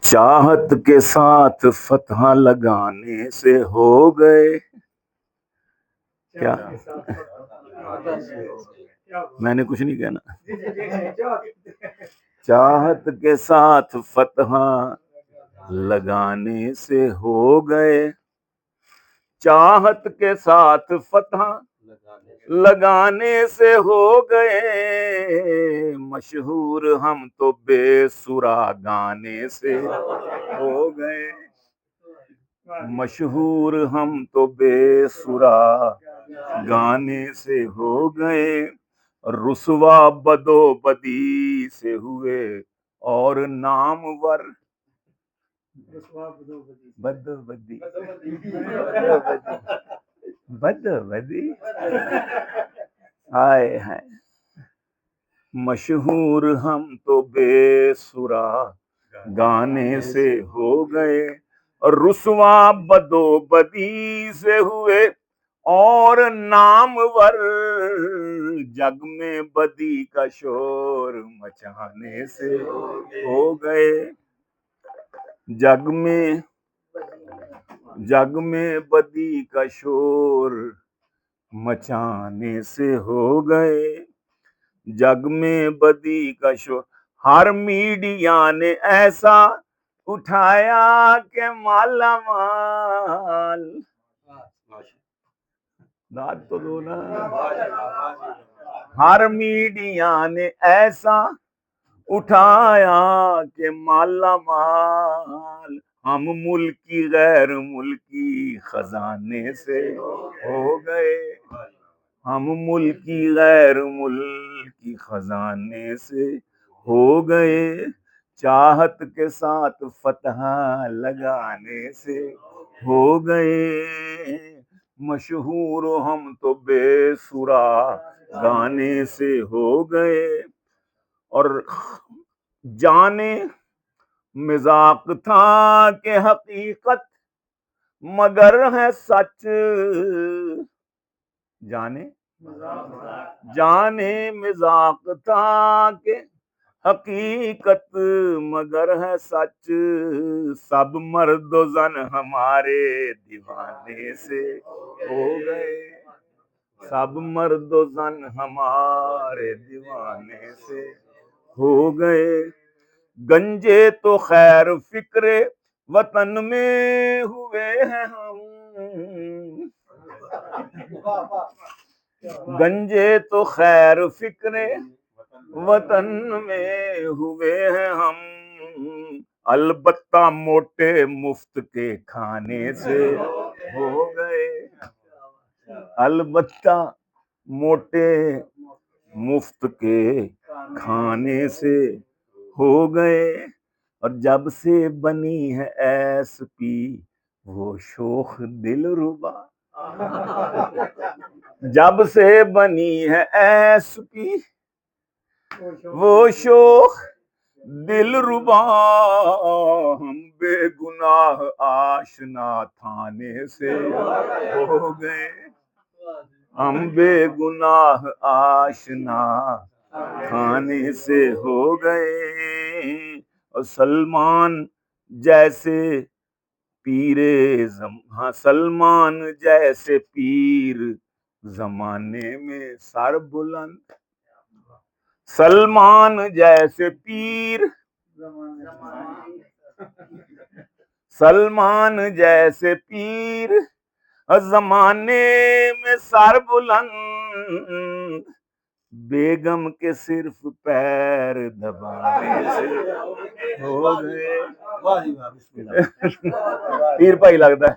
چاہت کے ساتھ فتح لگانے سے ہو گئے کیا؟ میں نے کچھ نہیں کہنا. چاہت کے ساتھ فتح لگانے سے ہو گئے. چاہت کے ساتھ فتح لگانے سے ہو گئے. مشہور ہم تو بے سرا گانے سے ہو گئے. مشہور ہم تو بے سرا گانے سے ہو گئے. رسوا بدو بدی سے ہوئے اور نامور. بدو بدی بدو بدی ہائے ہائے. مشہور ہم تو بے سرا گانے سے ہو گئے. رسوا بدو بدی سے ہوئے اور نامور. جگ میں بدی کا شور مچانے سے ہو گئے. جگ میں بدی کا شور مچانے سے ہو گئے. جگ میں بدی کا شور. ہر میڈیا نے ایسا اٹھایا کہ مالا مال. داد تو دو نا. ہر میڈیا نے ایسا اٹھایا کہ مالا مال. ہم ملکی غیر ملکی خزانے سے ہو گئے. ہم ملکی غیر ملکی خزانے سے ہو گئے. چاہت کے ساتھ فتح لگانے سے ہو گئے. مشہور ہم تو بے سرا گانے سے ہو گئے. اور جانے مذاق تھا کہ حقیقت مگر ہے سچ. جانے مذاق تھا کہ حقیقت مگر ہے سچ. سب مرد و زن ہمارے دیوانے سے ہو گئے. سب مرد و زن ہمارے دیوانے سے ہو گئے. گنجے تو خیر فکر وطن میں ہوئے ہیں ہم. گنجے تو خیر فکر وطن میں ہوئے ہیں ہم. البتہ موٹے مفت کے کھانے سے ہو گئے. البتہ موٹے مفت کے کھانے سے ہو گئے. اور جب سے بنی ہے ایس پی وہ شوخ دل ربا. جب سے بنی ہے ایس پی وہ شوخ دل ربا. ہم بے گناہ آشنا تھانے سے ہو گئے. ہم بے گناہ آشنا تھانے سے ہو گئے. اور سلمان جیسے سلمان جیسے پیر زمانے میں سر بلند. سلمان جیسے پیر سلمان جیسے پیر زمانے میں سر بلند. بیگم کے صرف پیر دبانے سے ہو گئے. پیر بھائی لگتا ہے.